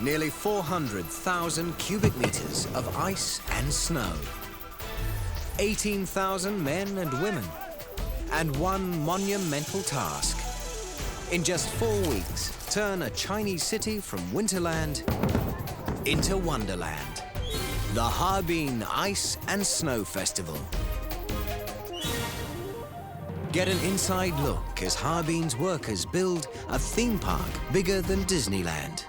Nearly 400,000 cubic meters of ice and snow. 18,000 men and women. And one monumental task. In just 4 weeks, turn a Chinese city from Winterland into Wonderland. The Harbin Ice and Snow Festival. Get an inside look as Harbin's workers build a theme park bigger than Disneyland.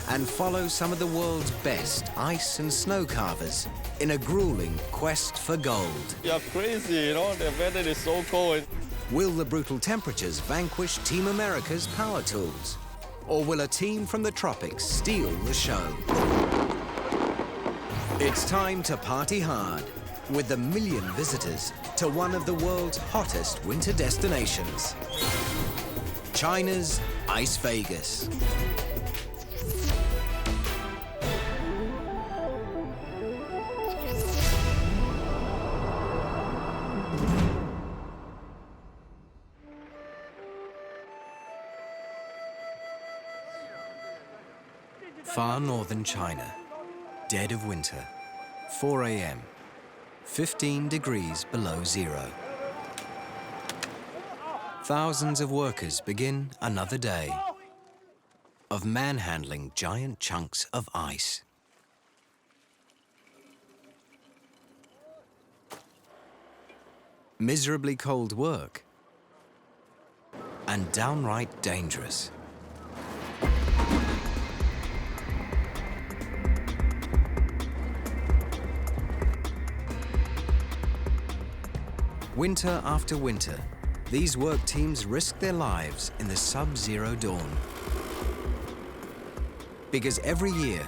And follow some of the world's best ice and snow carvers in a grueling quest for gold. You're crazy, you know, the weather is so cold. Will the brutal temperatures vanquish Team America's power tools? Or will a team from the tropics steal the show? It's time to party hard with the million visitors to one of the world's hottest winter destinations. China's Ice Vegas. Far northern China, dead of winter, 4 a.m., 15 degrees below zero. Thousands of workers begin another day of manhandling giant chunks of ice. Miserably cold work and downright dangerous. Winter after winter, these work teams risk their lives in the sub-zero dawn. Because every year,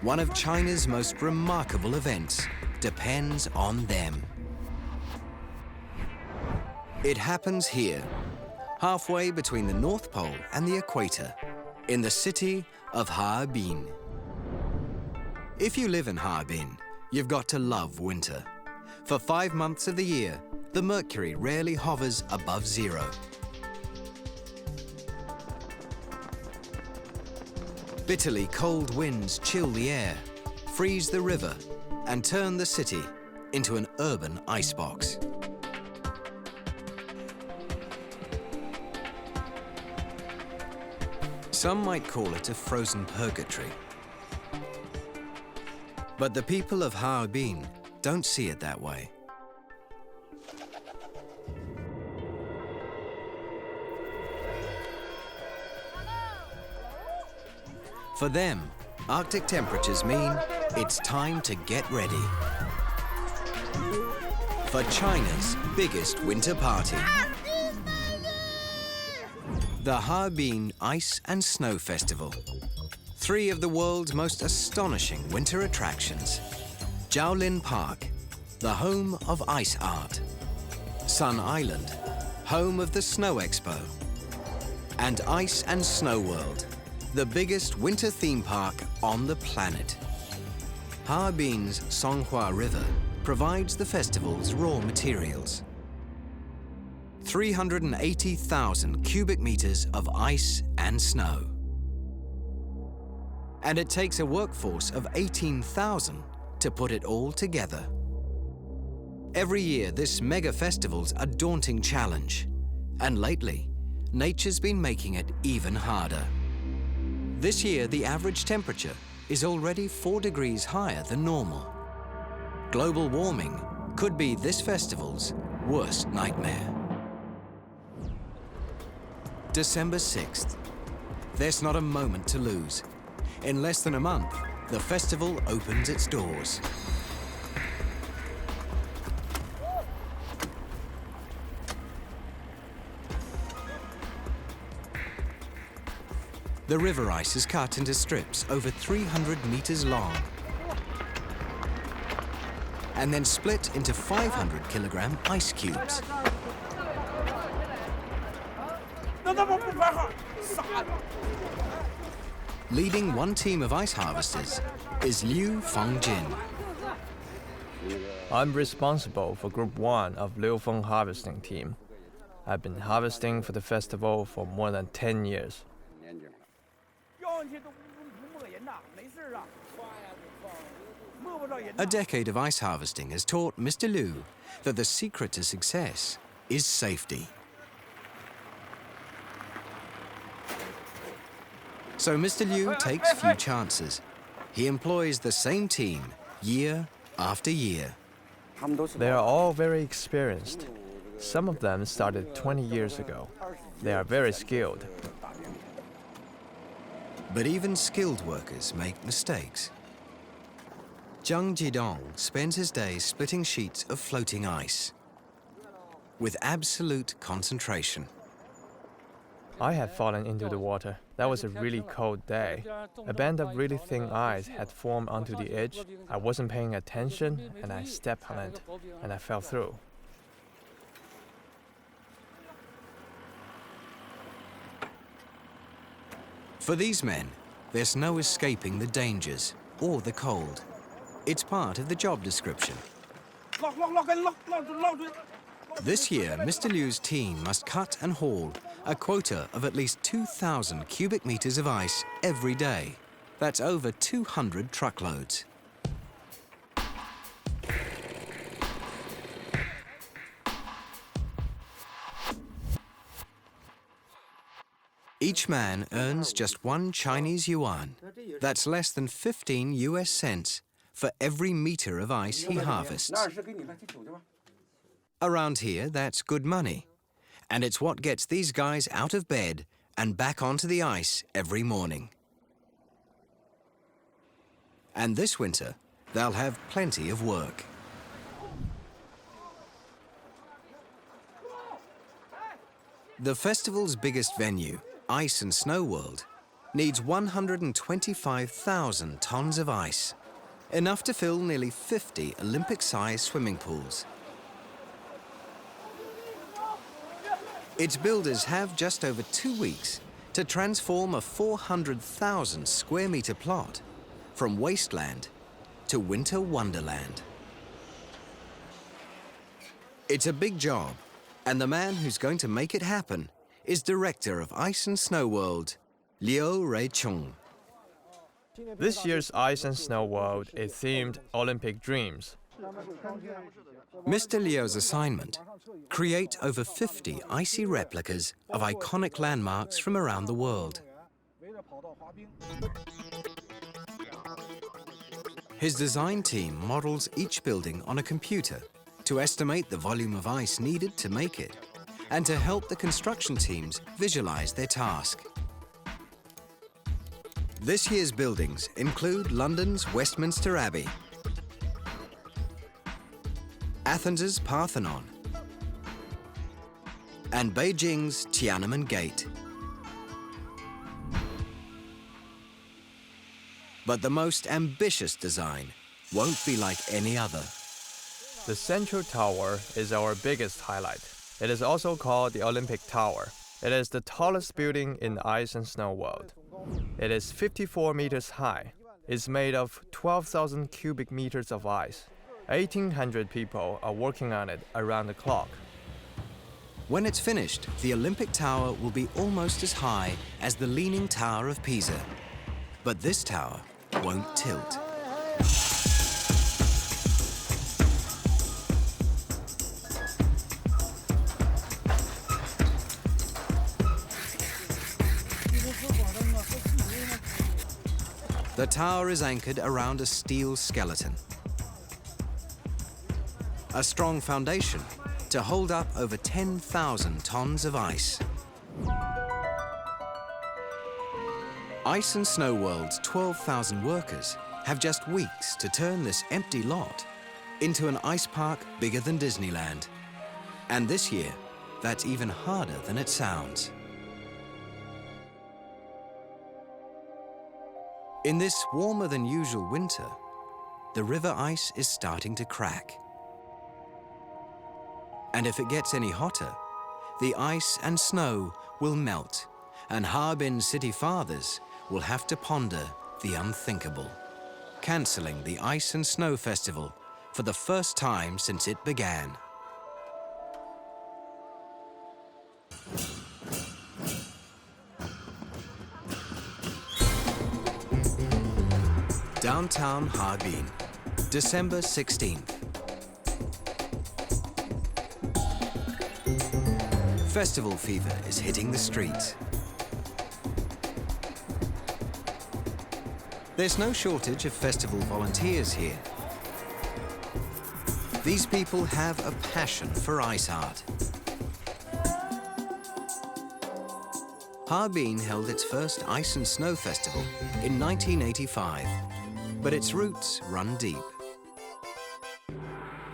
one of China's most remarkable events depends on them. It happens here, halfway between the North Pole and the equator, in the city of Harbin. If you live in Harbin, you've got to love winter. For 5 months of the year, the mercury rarely hovers above zero. Bitterly cold winds chill the air, freeze the river, and turn the city into an urban icebox. Some might call it a frozen purgatory. But the people of Harbin don't see it that way. For them, Arctic temperatures mean it's time to get ready for China's biggest winter party. The Harbin Ice and Snow Festival. 3 of the world's most astonishing winter attractions. Jiaolin Park, the home of ice art. Sun Island, home of the Snow Expo. And Ice and Snow World, the biggest winter theme park on the planet. Harbin's Songhua River provides the festival's raw materials. 380,000 cubic meters of ice and snow. And it takes a workforce of 18,000 to put it all together. Every year, this mega festival's a daunting challenge. And lately, nature's been making it even harder. This year, the average temperature is already 4 degrees higher than normal. Global warming could be this festival's worst nightmare. December 6th. There's not a moment to lose. In less than a month, the festival opens its doors. The river ice is cut into strips over 300 meters long and then split into 500-kilogram ice cubes. Leading one team of ice harvesters is Liu Fengjin. I'm responsible for Group 1 of Liu Feng harvesting team. I've been harvesting for the festival for more than 10 years. A decade of ice harvesting has taught Mr. Liu that the secret to success is safety. So Mr. Liu takes few chances. He employs the same team year after year. They are all very experienced. Some of them started 20 years ago. They are very skilled. But even skilled workers make mistakes. Zhang Jidong spends his days splitting sheets of floating ice with absolute concentration. I had fallen into the water. That was a really cold day. A band of really thin ice had formed onto the edge. I wasn't paying attention and I stepped on it and I fell through. For these men, there's no escaping the dangers or the cold. It's part of the job description. This year, Mr. Liu's team must cut and haul a quota of at least 2,000 cubic meters of ice every day. That's over 200 truckloads. Each man earns just 1 Chinese yuan. That's less than 15 US cents for every meter of ice he harvests. Around here, that's good money. And it's what gets these guys out of bed and back onto the ice every morning. And this winter, they'll have plenty of work. The festival's biggest venue, Ice and Snow World, needs 125,000 tons of ice, enough to fill nearly 50 Olympic-sized swimming pools. Its builders have just over 2 weeks to transform a 400,000 square meter plot from wasteland to winter wonderland. It's a big job, and the man who's going to make it happen is director of Ice and Snow World, Liu Reichung. This year's Ice and Snow World is themed Olympic Dreams. Mr. Liu's assignment: create over 50 icy replicas of iconic landmarks from around the world. His design team models each building on a computer to estimate the volume of ice needed to make it and to help the construction teams visualize their task. This year's buildings include London's Westminster Abbey, Athens's Parthenon, and Beijing's Tiananmen Gate. But the most ambitious design won't be like any other. The Central Tower is our biggest highlight. It is also called the Olympic Tower. It is the tallest building in the Ice and Snow World. It is 54 meters high. It's made of 12,000 cubic meters of ice. 1,800 people are working on it around the clock. When it's finished, the Olympic Tower will be almost as high as the Leaning Tower of Pisa. But this tower won't tilt. The tower is anchored around a steel skeleton. A strong foundation to hold up over 10,000 tons of ice. Ice and Snow World's 12,000 workers have just weeks to turn this empty lot into an ice park bigger than Disneyland. And this year, that's even harder than it sounds. In this warmer than usual winter, the river ice is starting to crack. And if it gets any hotter, the ice and snow will melt, and Harbin city fathers will have to ponder the unthinkable, cancelling the Ice and Snow Festival for the first time since it began. Downtown Harbin, December 16th. Festival fever is hitting the streets. There's no shortage of festival volunteers here. These people have a passion for ice art. Harbin held its first ice and snow festival in 1985, but its roots run deep.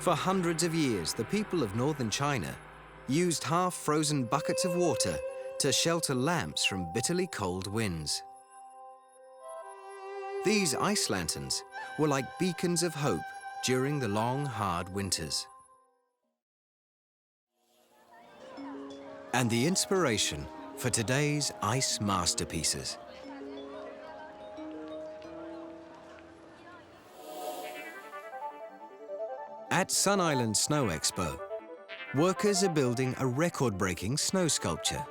For hundreds of years, the people of northern China used half-frozen buckets of water to shelter lamps from bitterly cold winds. These ice lanterns were like beacons of hope during the long, hard winters. And the inspiration for today's ice masterpieces. At Sun Island Snow Expo, workers are building a record-breaking snow sculpture.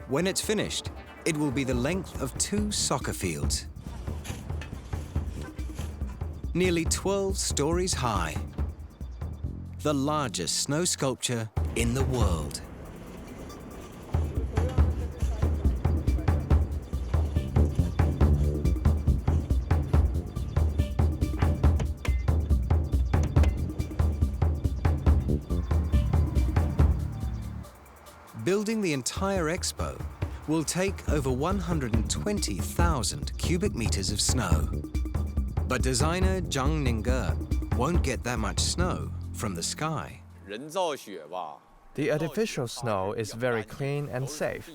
When it's finished, it will be the length of 2 soccer fields. Nearly 12 stories high. The largest snow sculpture in the world. Building the entire expo will take over 120,000 cubic meters of snow. But designer Zhang Ninger won't get that much snow from the sky. The artificial snow is very clean and safe.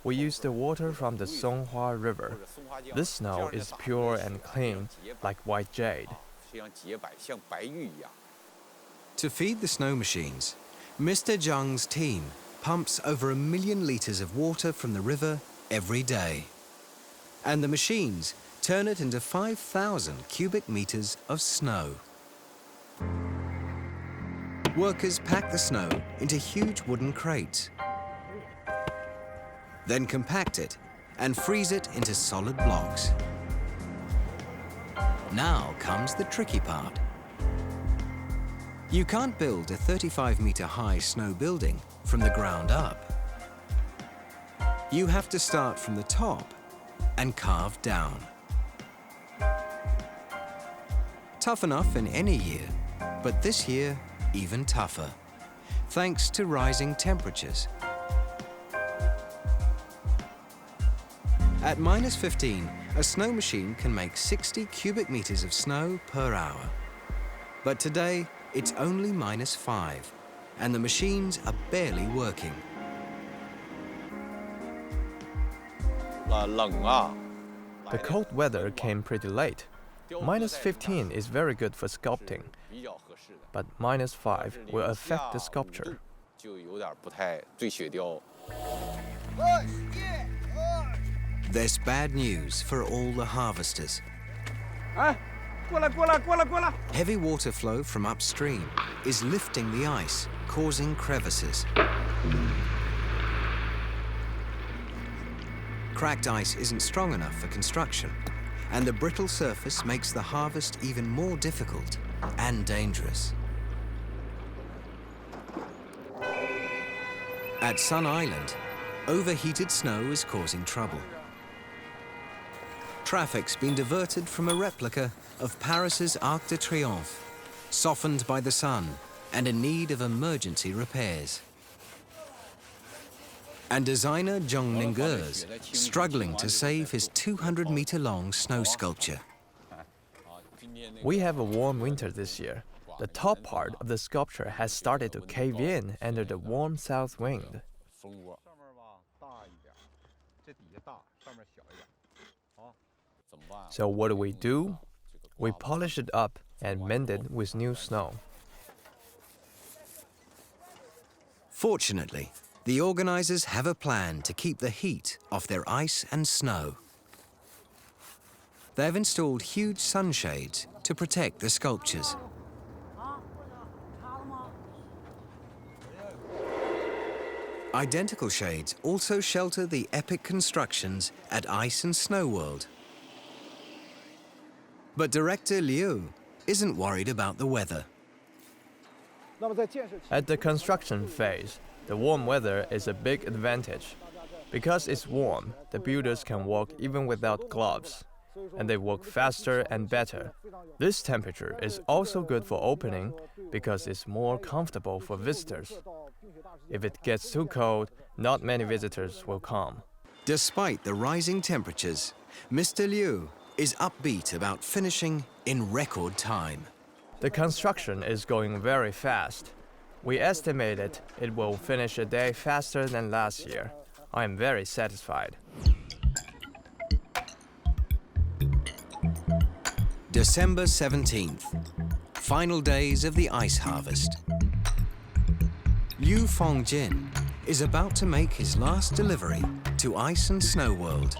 We use the water from the Songhua River. This snow is pure and clean, like white jade. To feed the snow machines, Mr. Zhang's team pumps over 1 million liters of water from the river every day. And the machines turn it into 5,000 cubic meters of snow. Workers pack the snow into huge wooden crates, then compact it and freeze it into solid blocks. Now comes the tricky part. You can't build a 35-meter-high snow building from the ground up. You have to start from the top and carve down. Tough enough in any year, but this year even tougher, thanks to rising temperatures. At -15, a snow machine can make 60 cubic meters of snow per hour. But today, it's only -5, and the machines are barely working. The cold weather came pretty late. -15 is very good for sculpting, but -5 will affect the sculpture. There's bad news for all the harvesters. Heavy water flow from upstream is lifting the ice, causing crevices. Cracked ice isn't strong enough for construction, and the brittle surface makes the harvest even more difficult and dangerous. At Sun Island, overheated snow is causing trouble. Traffic's been diverted from a replica of Paris's Arc de Triomphe, softened by the sun and in need of emergency repairs. And designer Zhang Ninger's struggling to save his 200-meter-long snow sculpture. We have a warm winter this year. The top part of the sculpture has started to cave in under the warm south wind. So what do? We polish it up and mend it with new snow. Fortunately, the organizers have a plan to keep the heat off their ice and snow. They've installed huge sunshades to protect the sculptures. Identical shades also shelter the epic constructions at Ice and Snow World. But director Liu isn't worried about the weather. At the construction phase, the warm weather is a big advantage. Because it's warm, the builders can work even without gloves, and they work faster and better. This temperature is also good for opening because it's more comfortable for visitors. If it gets too cold, not many visitors will come. Despite the rising temperatures, Mr. Liu is upbeat about finishing in record time. The construction is going very fast. We estimated it will finish a day faster than last year. I am very satisfied. December 17th, final days of the ice harvest. Liu Fongjin is about to make his last delivery to Ice and Snow World.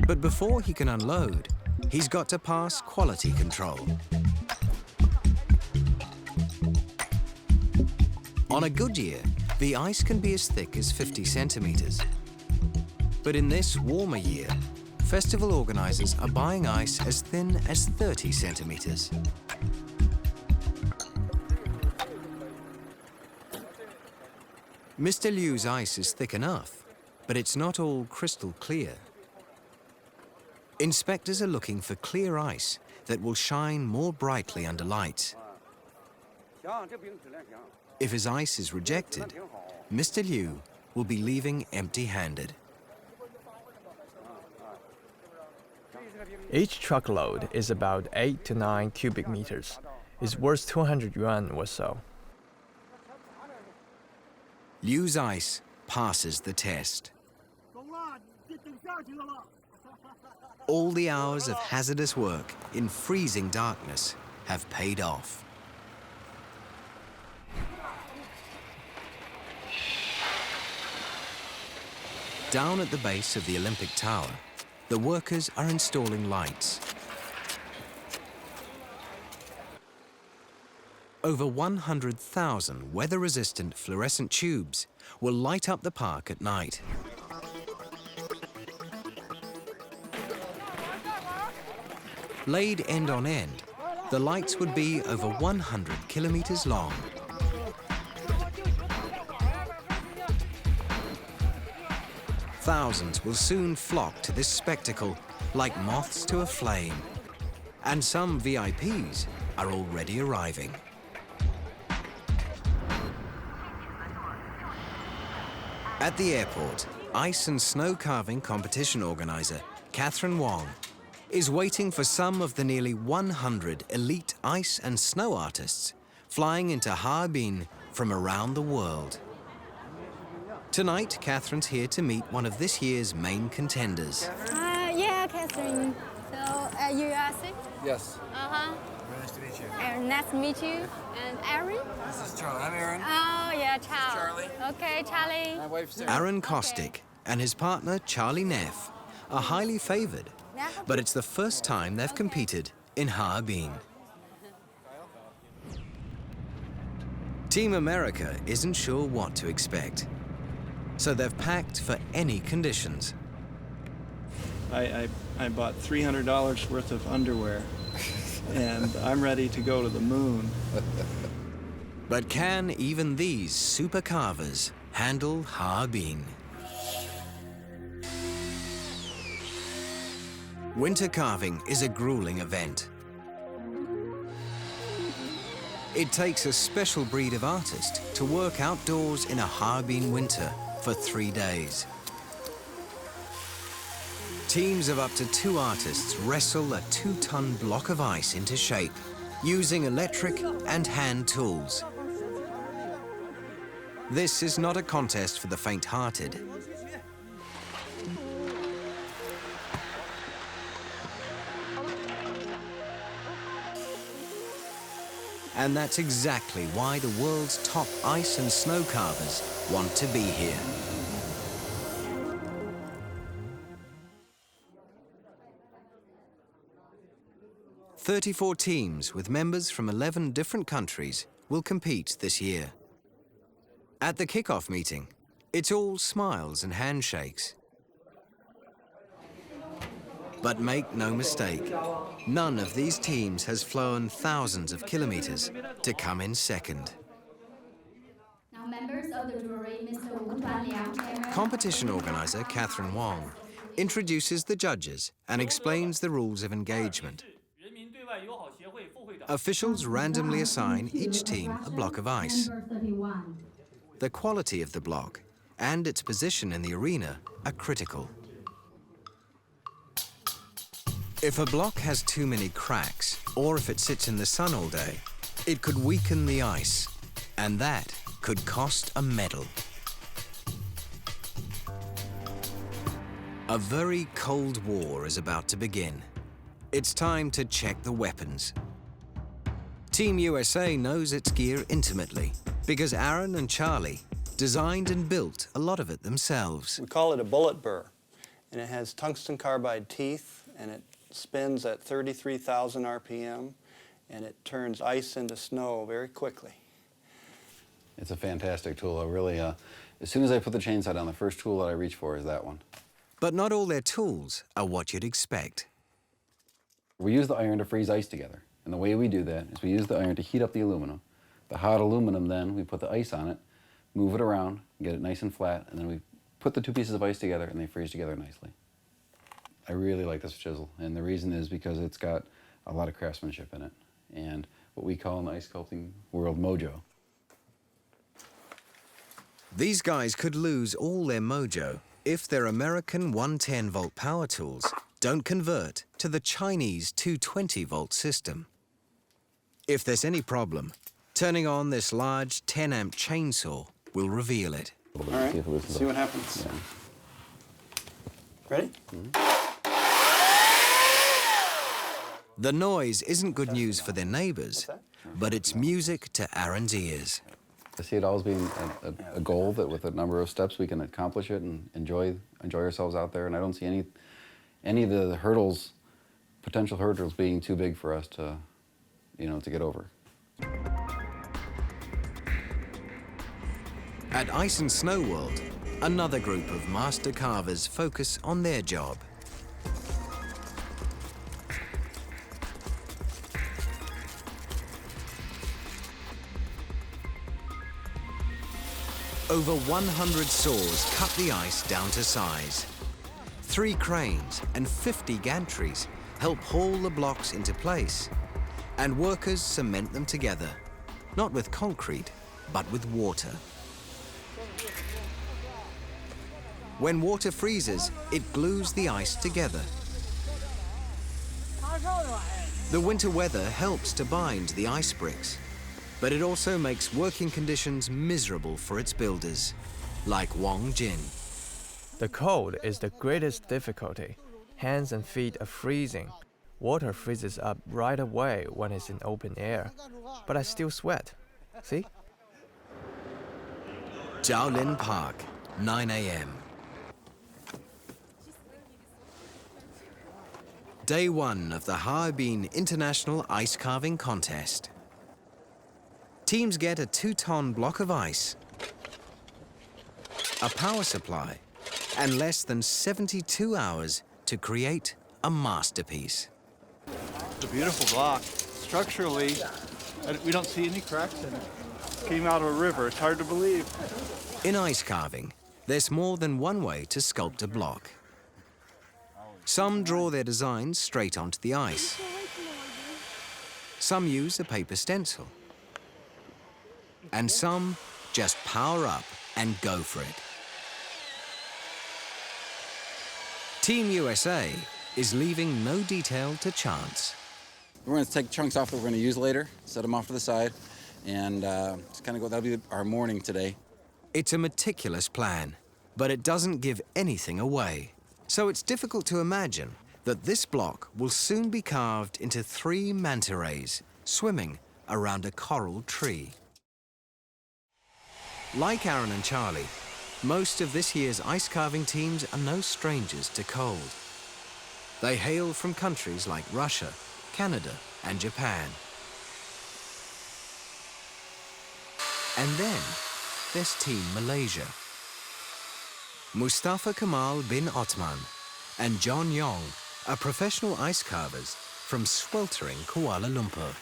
But before he can unload, he's got to pass quality control. On a good year, the ice can be as thick as 50 centimeters. But in this warmer year, festival organizers are buying ice as thin as 30 centimeters. Mr. Liu's ice is thick enough, but it's not all crystal clear. Inspectors are looking for clear ice that will shine more brightly under lights. If his ice is rejected, Mr. Liu will be leaving empty-handed. Each truckload is about 8 to 9 cubic meters. It's worth 200 yuan or so. Liu's ice passes the test. All the hours of hazardous work in freezing darkness have paid off. Down at the base of the Olympic Tower, the workers are installing lights. Over 100,000 weather-resistant fluorescent tubes will light up the park at night. Laid end on end, the lights would be over 100 kilometers long. Thousands will soon flock to this spectacle like moths to a flame. And some VIPs are already arriving. At the airport, ice and snow carving competition organizer Catherine Wong is waiting for some of the nearly 100 elite ice and snow artists flying into Harbin from around the world. Tonight, Catherine's here to meet one of this year's main contenders. Yeah, Catherine. So, you are sick? Yes. Nice to meet you. Nice to meet you. And Aaron? This is Charlie. I'm Aaron. Oh, yeah, Charlie. Charlie. Okay, Charlie. My wife's Sarah. Aaron Kostick and his partner, Charlie Neff, are highly favored, but it's the first time they've competed in Harbin. Team America isn't sure what to expect, so they've packed for any conditions. I bought $300 worth of underwear, and I'm ready to go to the moon. But can even these super carvers handle Harbin? Winter carving is a grueling event. It takes a special breed of artist to work outdoors in a Harbin winter for 3 days. Teams of up to 2 artists wrestle a 2-ton block of ice into shape using electric and hand tools. This is not a contest for the faint-hearted. And that's exactly why the world's top ice and snow carvers want to be here. "34 teams with members from 11 different countries will compete this year. At the kickoff meeting, it's all smiles and handshakes. But make no mistake, none of these teams has flown thousands of kilometers to come in second. Now, members of the jury, Mr. Wonderland. Competition organizer Catherine Wong introduces the judges and explains the rules of engagement. Officials randomly assign each team a block of ice. The quality of the block and its position in the arena are critical. If a block has too many cracks, or if it sits in the sun all day, it could weaken the ice, and that could cost a medal. A very cold war is about to begin. It's time to check the weapons. Team USA knows its gear intimately because Aaron and Charlie designed and built a lot of it themselves. We call it a bullet burr, and it has tungsten carbide teeth, and it spins at 33,000 RPM, and it turns ice into snow very quickly. It's a fantastic tool. I really, as soon as I put the chainsaw down, the first tool that I reach for is that one. But not all their tools are what you'd expect. We use the iron to freeze ice together, and the way we do that is we use the iron to heat up the aluminum. The hot aluminum, then we put the ice on it, move it around, get it nice and flat, and then we put the two pieces of ice together and they freeze together nicely. I really like this chisel, and the reason is because it's got a lot of craftsmanship in it and what we call in the ice sculpting world mojo. These guys could lose all their mojo if their American 110-volt power tools don't convert to the Chinese 220-volt system. If there's any problem, turning on this large 10-amp chainsaw will reveal it. All right, see what happens. Yeah. Ready? The noise isn't good news for their neighbors, but it's music to Aaron's ears. I see it always being a goal that with a number of steps we can accomplish it and enjoy ourselves out there, and I don't see any of the hurdles, potential hurdles being too big for us to, to get over. At Ice and Snow World, another group of master carvers focus on their job. Over 100 saws cut the ice down to size. 3 cranes and 50 gantries help haul the blocks into place, and workers cement them together, not with concrete, but with water. When water freezes, it glues the ice together. The winter weather helps to bind the ice bricks, but it also makes working conditions miserable for its builders, like Wong Jin. The cold is the greatest difficulty. Hands and feet are freezing. Water freezes up right away when it's in open air, but I still sweat. See? Jiaolin Park, 9 a.m. Day 1 of the Harbin International Ice Carving Contest. Teams get a 2-ton block of ice, a power supply, and less than 72 hours to create a masterpiece. It's a beautiful block. Structurally, we don't see any cracks in it. It came out of a river. It's hard to believe. In ice carving, there's more than one way to sculpt a block. Some draw their designs straight onto the ice. Some use a paper stencil. And some just power up and go for it. Team USA is leaving no detail to chance. We're going to take chunks off that we're going to use later, set them off to the side, and just kind of go. That'll be our morning today. It's a meticulous plan, but it doesn't give anything away. So it's difficult to imagine that this block will soon be carved into 3 manta rays swimming around a coral tree. Like Aaron and Charlie, most of this year's ice carving teams are no strangers to cold. They hail from countries like Russia, Canada, and Japan. And then this team Malaysia. Mustafa Kamal bin Othman and John Yong are professional ice carvers from sweltering Kuala Lumpur.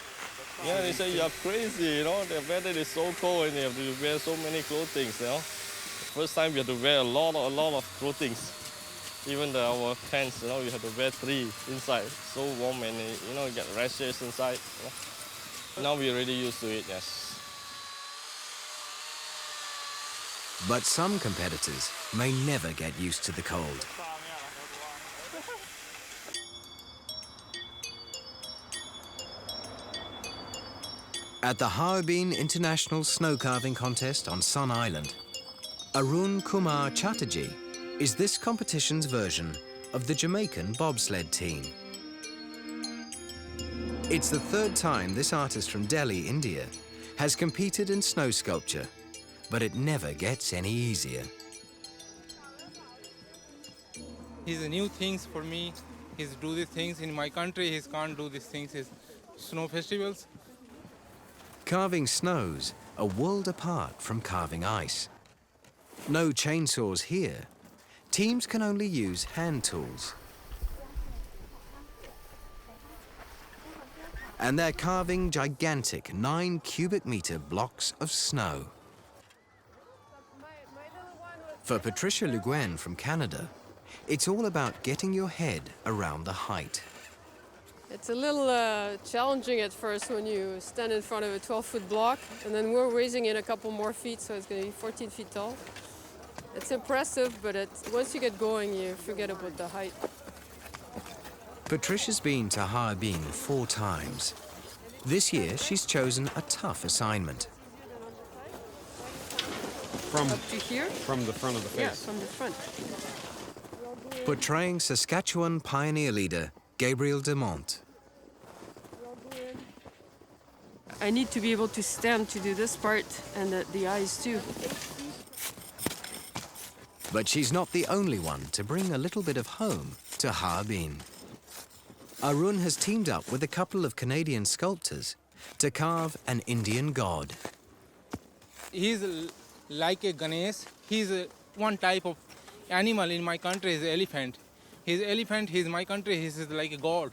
Yeah, they say you're crazy, you know. The weather is so cold and you have to wear so many clothing, you know. First time we have to wear a lot of clothing. Even our pants, you know, you have to wear 3 inside. So warm and, you know, get rashes inside. You know. Now we're already used to it, yes. But some competitors may never get used to the cold. At the Harbin International Snow Carving Contest on Sun Island, Arun Kumar Chatterjee is this competition's version of the Jamaican bobsled team. It's the 3rd time this artist from Delhi, India, has competed in snow sculpture, but it never gets any easier. He's new things for me. He's do these things in my country. He can't do these things. His snow festivals. Carving snows a world apart from carving ice. No chainsaws here. Teams can only use hand tools. And they're carving gigantic 9 cubic meter blocks of snow. For Patricia Le Guin from Canada, it's all about getting your head around the height. It's a little challenging at first when you stand in front of a 12-foot block, and then we're raising it a couple more feet, so it's going to be 14 feet tall. It's impressive, but once you get going, you forget about the height. Patricia's been to Harbin 4 times. This year, she's chosen a tough assignment. Up to here? From the front of the face? Yeah, from the front. Portraying Saskatchewan pioneer leader Gabriel Demont. I need to be able to stand to do this part, and the eyes too. But she's not the only one to bring a little bit of home to Harbin. Arun has teamed up with a couple of Canadian sculptors to carve an Indian god. He's like a Ganesh. He's one type of animal in my country is elephant. He's elephant, he's my country, he's like a god.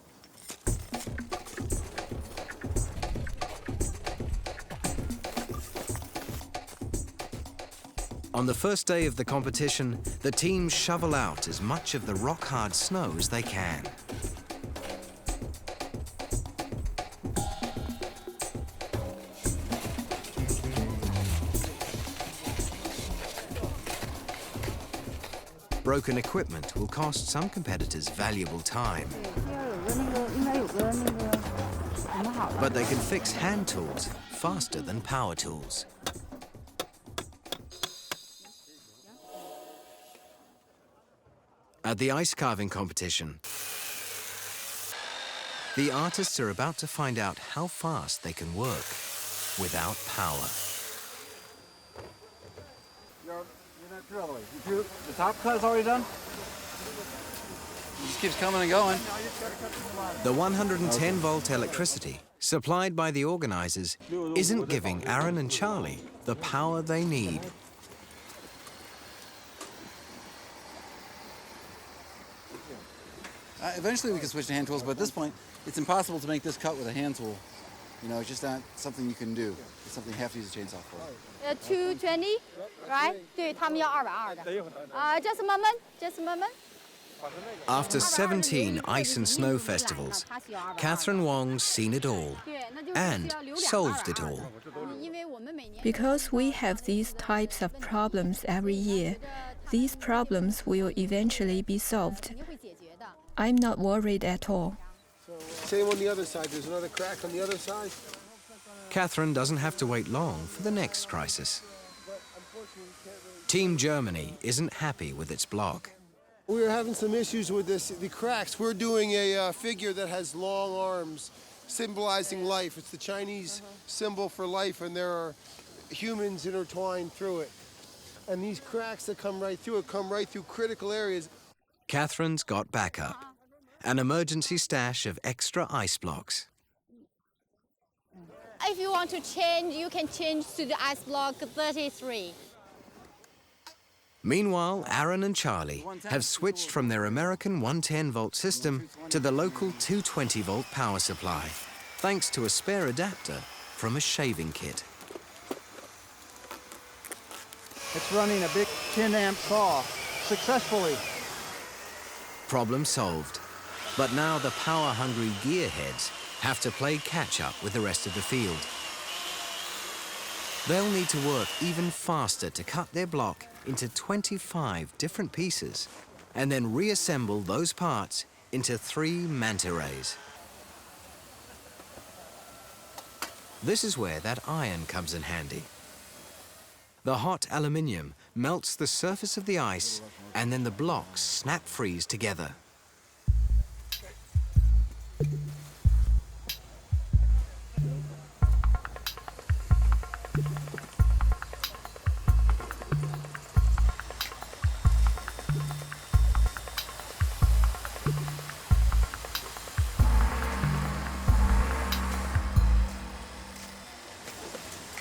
On the first day of the competition, the teams shovel out as much of the rock-hard snow as they can. Broken equipment will cost some competitors valuable time. But they can fix hand tools faster than power tools. At the ice carving competition, the artists are about to find out how fast they can work without power. The top cut is already done? It just keeps coming and going. The 110-volt electricity supplied by the organizers isn't giving Aaron and Charlie the power they need. Eventually we can switch to hand tools, but at this point, it's impossible to make this cut with a hand tool. You know, it's just not something you can do. It's something you have to use a chainsaw for. 220, right? 对，他们要220的。Just a moment, just a moment. After 17 ice and snow festivals, Catherine Wong's seen it all and solved it all. Because we have these types of problems every year, these problems will eventually be solved. I'm not worried at all. Same on the other side. There's another crack on the other side. Catherine doesn't have to wait long for the next crisis. Team Germany isn't happy with its block. We're having some issues with the cracks. We're doing a figure that has long arms, symbolizing life. It's the Chinese symbol for life, and there are humans intertwined through it. And these cracks that come right through it come right through critical areas. Catherine's got backup, an emergency stash of extra ice blocks. If you want to change, you can change to the ice block 33. Meanwhile, Aaron and Charlie have switched from their American 110-volt system to the local 220-volt power supply, thanks to a spare adapter from a shaving kit. It's running a big 10-amp saw successfully. Problem solved. But now the power-hungry gearheads have to play catch-up with the rest of the field. They'll need to work even faster to cut their block into 25 different pieces and then reassemble those parts into 3 manta rays. This is where that iron comes in handy. The hot aluminium melts the surface of the ice and then the blocks snap freeze together.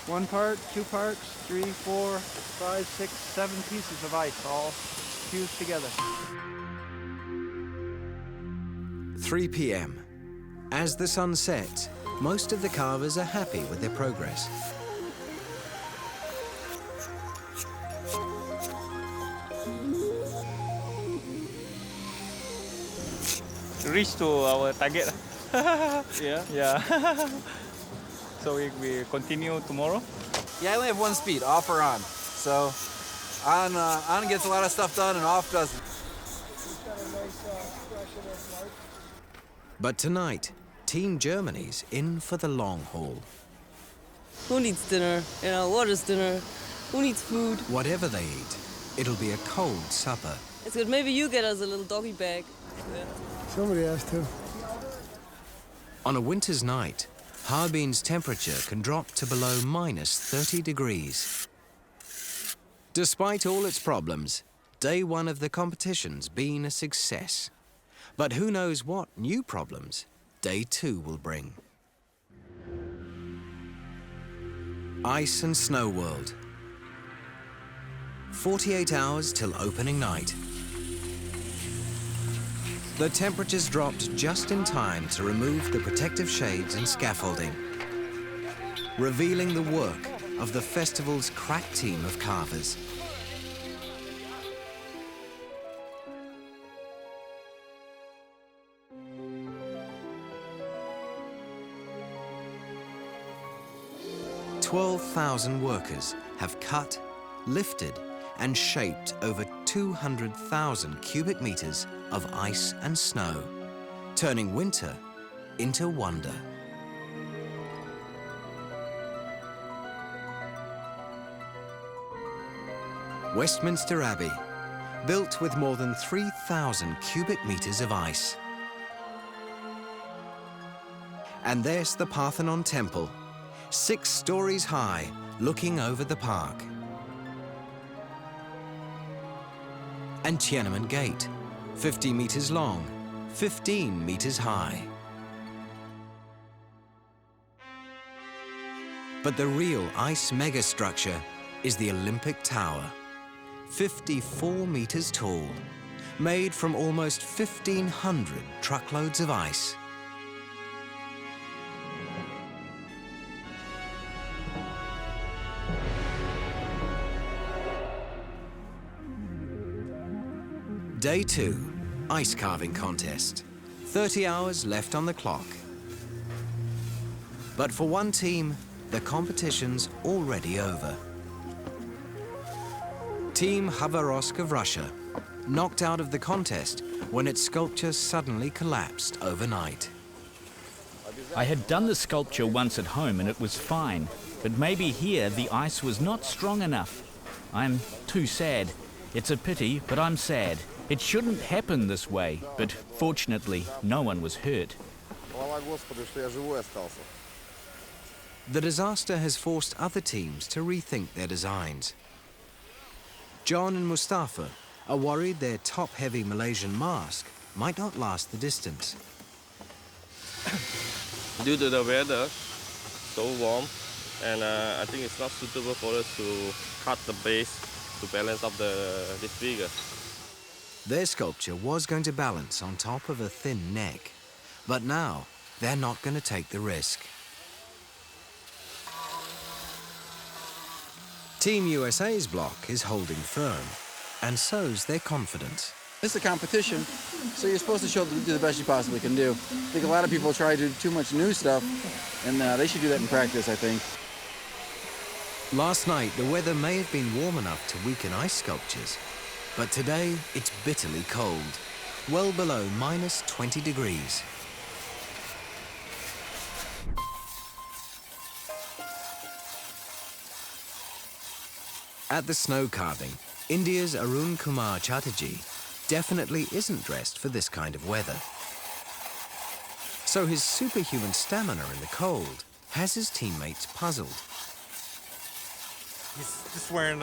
One part, 2 parts, 3, 4, 5, 6, 7 pieces of ice all fused together. 3 p.m. As the sun sets, most of the carvers are happy with their progress. Reach to our target. Yeah. So we continue tomorrow? Yeah, I only have 1 speed, off or on. So on gets a lot of stuff done and off doesn't. But tonight, Team Germany's in for the long haul. Who needs dinner? You know, what is dinner? Who needs food? Whatever they eat, it'll be a cold supper. It's good. Maybe you get us a little doggy bag. Yeah. Somebody has to. On a winter's night, Harbin's temperature can drop to below minus 30 degrees. Despite all its problems, day 1 of the competition's been a success. But who knows what new problems day 2 will bring. Ice and Snow World. 48 hours till opening night. The temperatures dropped just in time to remove the protective shades and scaffolding, revealing the work of the festival's crack team of carvers. "12,000 workers have cut, lifted, and shaped over 200,000 cubic meters of ice and snow, turning winter into wonder." Westminster Abbey, built with more than 3,000 cubic meters of ice. And there's the Parthenon Temple, 6 stories high, looking over the park. And Tiananmen Gate, 50 meters long, 15 meters high. But the real ice megastructure is the Olympic Tower, 54 meters tall, made from almost 1,500 truckloads of ice. Day 2, ice carving contest. 30 hours left on the clock. But for one team, the competition's already over. Team Khabarovsk of Russia, knocked out of the contest when its sculpture suddenly collapsed overnight. I had done the sculpture once at home and it was fine, but maybe here the ice was not strong enough. I'm too sad. It's a pity, but I'm sad. It shouldn't happen this way, but fortunately, no one was hurt. The disaster has forced other teams to rethink their designs. John and Mustafa are worried their top-heavy Malaysian mask might not last the distance. Due to the weather, so warm, and I think it's not suitable for us to cut the base to balance up this figure. Their sculpture was going to balance on top of a thin neck, but now they're not going to take the risk. Team USA's block is holding firm, and so's their confidence. It's a competition, so you're supposed to show do the best you possibly can do. I think a lot of people try to do too much new stuff, and they should do that in practice, I think. Last night, the weather may have been warm enough to weaken ice sculptures, but today it's bitterly cold, well below minus 20 degrees. At the snow carving, India's Arun Kumar Chatterjee definitely isn't dressed for this kind of weather. So his superhuman stamina in the cold has his teammates puzzled. He's just wearing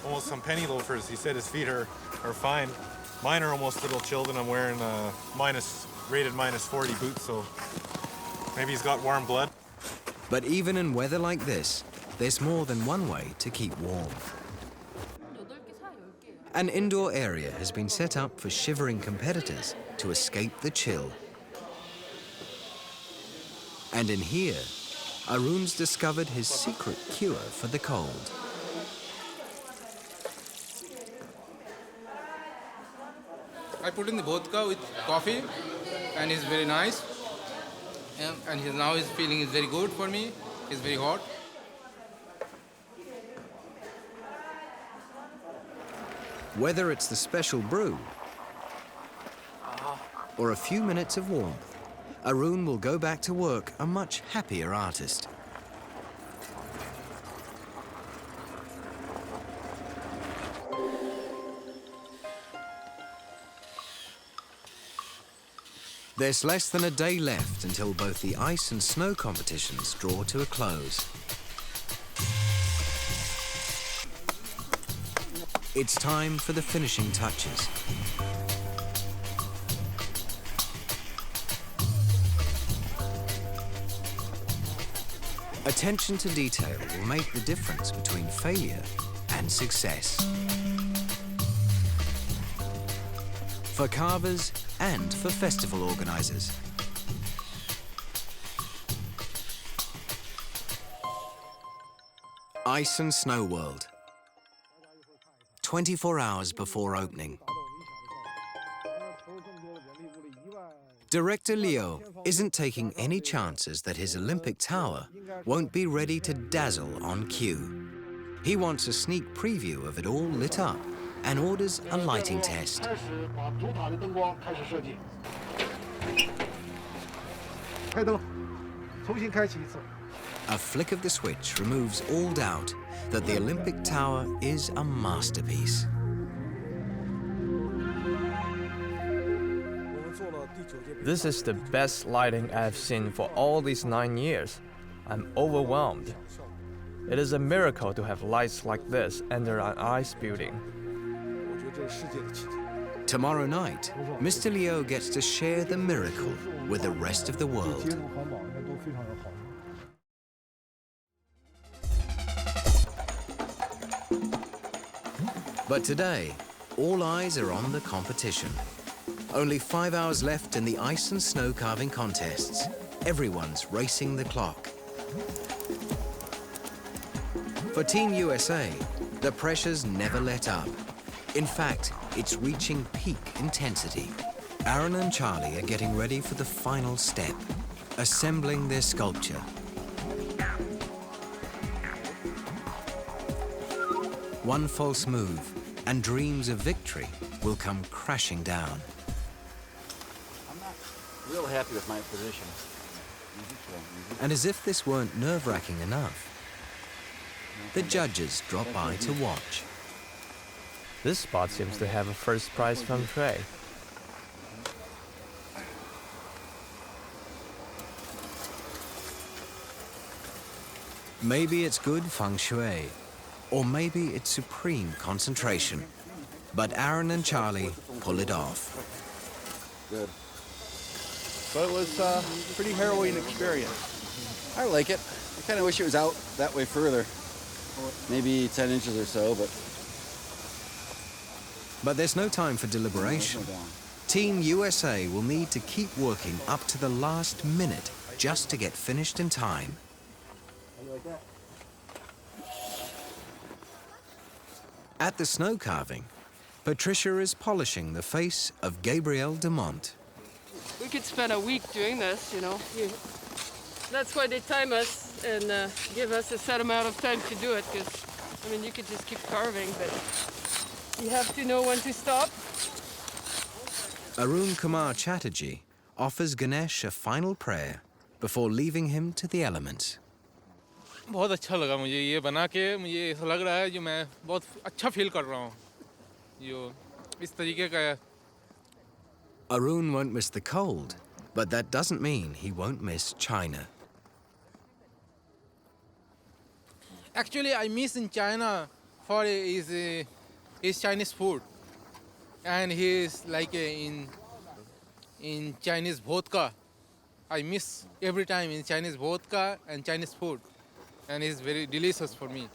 almost some penny loafers. He said his feet are fine. Mine are almost a little chilled, and I'm wearing rated minus 40 boots, so maybe he's got warm blood. But even in weather like this, there's more than one way to keep warm. An indoor area has been set up for shivering competitors to escape the chill. And in here, Arun's discovered his secret cure for the cold. I put in the vodka with coffee, and it's very nice. And now his feeling is very good for me. It's very hot. Whether it's the special brew or a few minutes of warmth, Arun will go back to work a much happier artist. There's less than a day left until both the ice and snow competitions draw to a close. It's time for the finishing touches. Attention to detail will make the difference between failure and success. For carvers and for festival organizers. Ice and Snow World. 24 hours before opening. Director Leo isn't taking any chances that his Olympic tower won't be ready to dazzle on cue. He wants a sneak preview of it all lit up and orders a lighting test. A flick of the switch removes all doubt that the Olympic Tower is a masterpiece. This is the best lighting I've seen for all these 9 years. I'm overwhelmed. It is a miracle to have lights like this under an ice building. Tomorrow night, Mr. Liu gets to share the miracle with the rest of the world. But today, all eyes are on the competition. Only 5 hours left in the ice and snow carving contests. Everyone's racing the clock. For Team USA, the pressure's never let up. In fact, it's reaching peak intensity. Aaron and Charlie are getting ready for the final step, assembling their sculpture. One false move, and dreams of victory will come crashing down. I'm not real happy with my position. And as if this weren't nerve-wracking enough, the judges drop by to watch. This spot seems to have a first prize from Trey. Maybe it's good feng shui, or maybe it's supreme concentration. But Aaron and Charlie pull it off. Good. So it was a pretty harrowing experience. I like it. I kind of wish it was out that way further. Maybe 10 inches or so, but But there's no time for deliberation. Team USA will need to keep working up to the last minute just to get finished in time. At the snow carving, Patricia is polishing the face of Gabriel Demont. We could spend a week doing this, you know. That's why they time us and give us a set amount of time to do it, because, I mean, you could just keep carving, but you have to know when to stop. Arun Kumar Chatterjee offers Ganesh a final prayer before leaving him to the elements. बहुत अच्छा लगा मुझे ये बना के मुझे ऐसा लग रहा है जो मैं बहुत अच्छा फील कर रहा हूँ जो इस तरीके का है. Arun won't miss the cold, but that doesn't mean he won't miss China. Actually, I miss in China for is Chinese food, and he's like in Chinese vodka. I miss every time in Chinese vodka and Chinese food, and it's very delicious for me.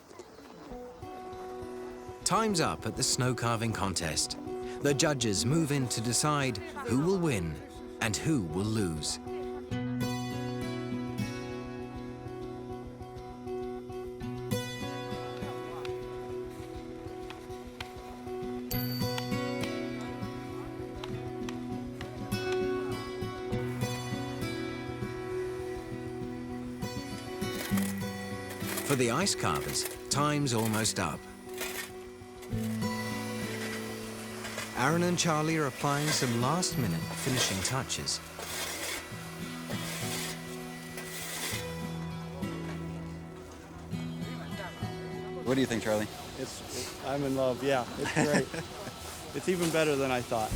Time's up at the snow carving contest. The judges move in to decide who will win and who will lose. For the ice carvers, time's almost up. Aaron and Charlie are applying some last-minute finishing touches. What do you think, Charlie? I'm in love, yeah. It's great. It's even better than I thought.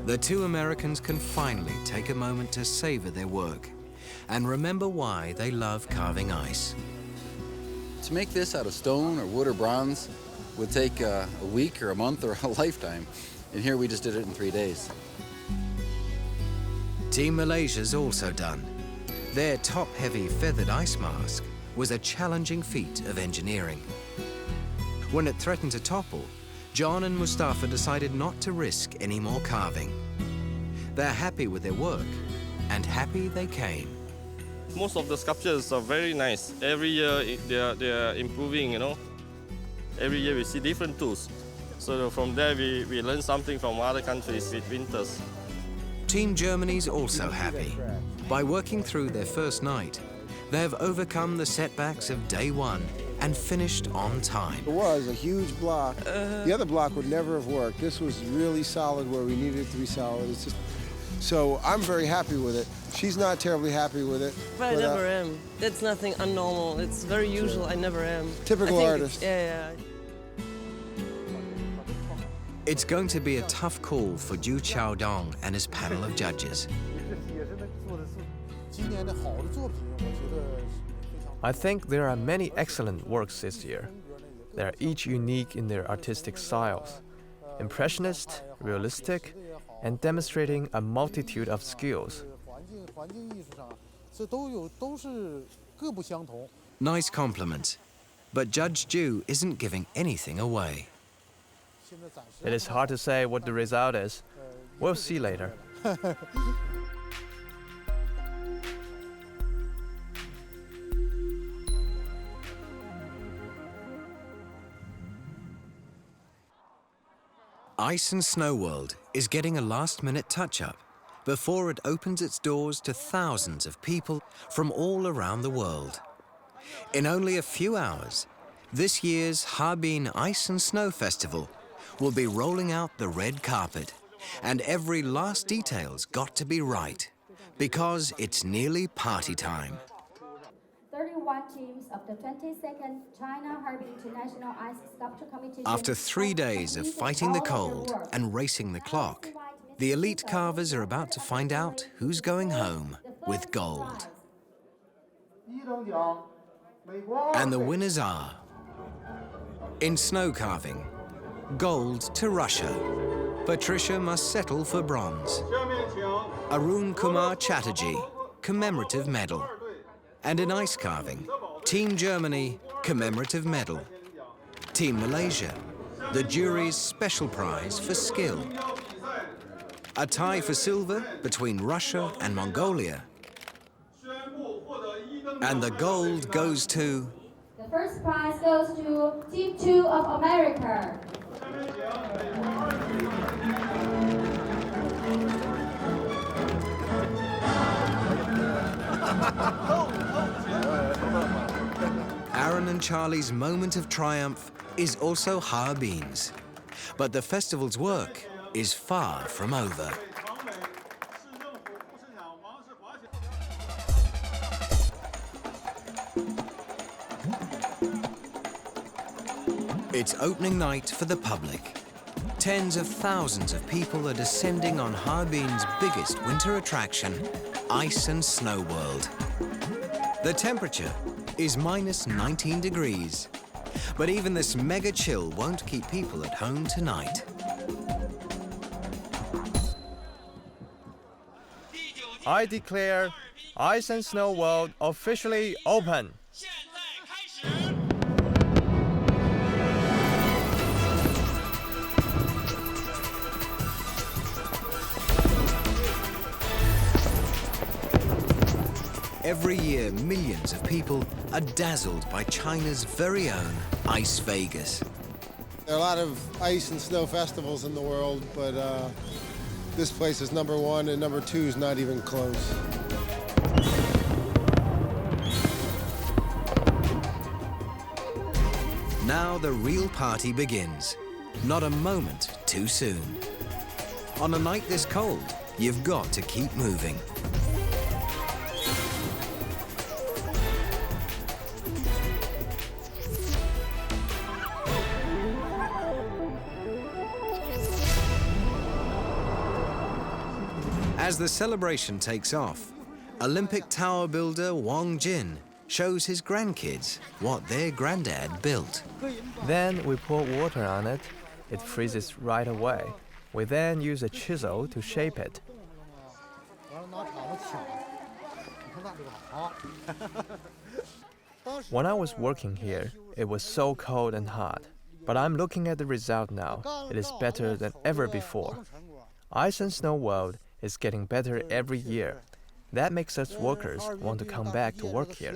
The two Americans can finally take a moment to savor their work and remember why they love carving ice. To make this out of stone or wood or bronze would take a week or a month or a lifetime. And here we just did it in 3 days. Team Malaysia's also done. Their top-heavy feathered ice mask was a challenging feat of engineering. When it threatened to topple, John and Mustafa decided not to risk any more carving. They're happy with their work, and happy they came. Most of the sculptures are very nice. Every year they are improving, you know. Every year we see different tools. So from there we learn something from other countries with winters. Team Germany's also happy. By working through their first night, they've overcome the setbacks of day one and finished on time. It was a huge block. The other block would never have worked. This was really solid where we needed it to be solid. It's just, so I'm very happy with it. She's not terribly happy with it. But I never am. That's nothing unnormal. It's very usual. I never am. Typical artist. Yeah. It's going to be a tough call for Ju Chaodong and his panel of judges. I think there are many excellent works this year. They are each unique in their artistic styles, impressionist, realistic, and demonstrating a multitude of skills. Nice compliment, but Judge Ju isn't giving anything away. It is hard to say what the result is. We'll see later. Ice and Snow World is getting a last-minute touch-up before it opens its doors to thousands of people from all around the world. In only a few hours, this year's Harbin Ice and Snow Festival will be rolling out the red carpet, and every last detail's got to be right, because it's nearly party time. 31 teams of the 22nd China Harbin International Ice Sculpture Competition. After 3 days of fighting the cold and racing the clock, the elite carvers are about to find out who's going home with gold. And the winners are, in snow carving, gold to Russia. Patricia must settle for bronze. Arun Kumar Chatterjee, commemorative medal. And in ice carving, Team Germany, commemorative medal. Team Malaysia, the jury's special prize for skill. A tie for silver between Russia and Mongolia. And the gold goes to... The first prize goes to Team 2 of America. Aaron and Charlie's moment of triumph is also Harbin's. But the festival's work is far from over. It's opening night for the public. Tens of thousands of people are descending on Harbin's biggest winter attraction, Ice and Snow World. The temperature is minus 19 degrees. But even this mega chill won't keep people at home tonight. I declare Ice and Snow World officially open. Every year, millions of people are dazzled by China's very own Ice Vegas. There are a lot of ice and snow festivals in the world, but this place is #1 and #2 is not even close. Now the real party begins. Not a moment too soon. On a night this cold, you've got to keep moving. As the celebration takes off, Olympic tower builder Wang Jin shows his grandkids what their granddad built. Then we pour water on it. It freezes right away. We then use a chisel to shape it. When I was working here, it was so cold and hot. But I'm looking at the result now. It is better than ever before. Ice and Snow World is getting better every year. That makes us workers want to come back to work here.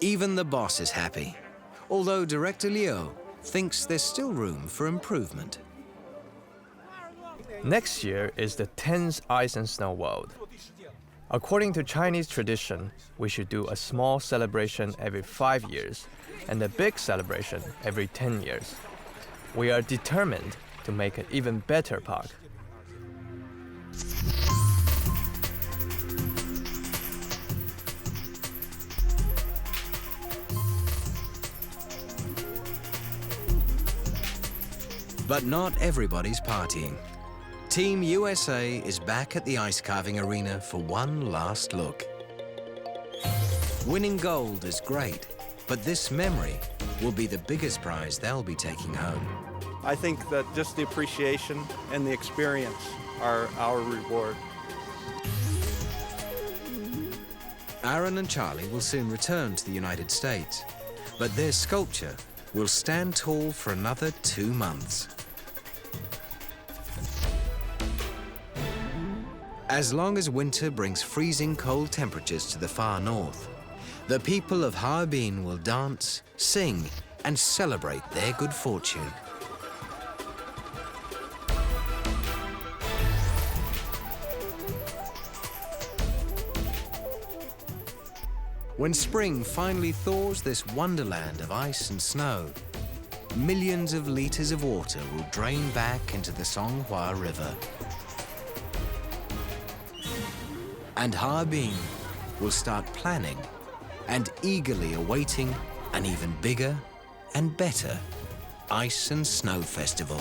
Even the boss is happy, although Director Liu thinks there's still room for improvement. Next year is the 10th Ice and Snow World. According to Chinese tradition, we should do a small celebration every 5 years and a big celebration every 10 years. We are determined to make an even better park. But not everybody's partying. Team USA is back at the ice carving arena for one last look. Winning gold is great, but this memory will be the biggest prize they'll be taking home. I think that just the appreciation and the experience are our reward. Aaron and Charlie will soon return to the United States, but their sculpture will stand tall for another 2 months. As long as winter brings freezing cold temperatures to the far north, the people of Harbin will dance, sing, and celebrate their good fortune. When spring finally thaws this wonderland of ice and snow, millions of liters of water will drain back into the Songhua River. And Harbin will start planning and eagerly awaiting an even bigger and better Ice and Snow Festival.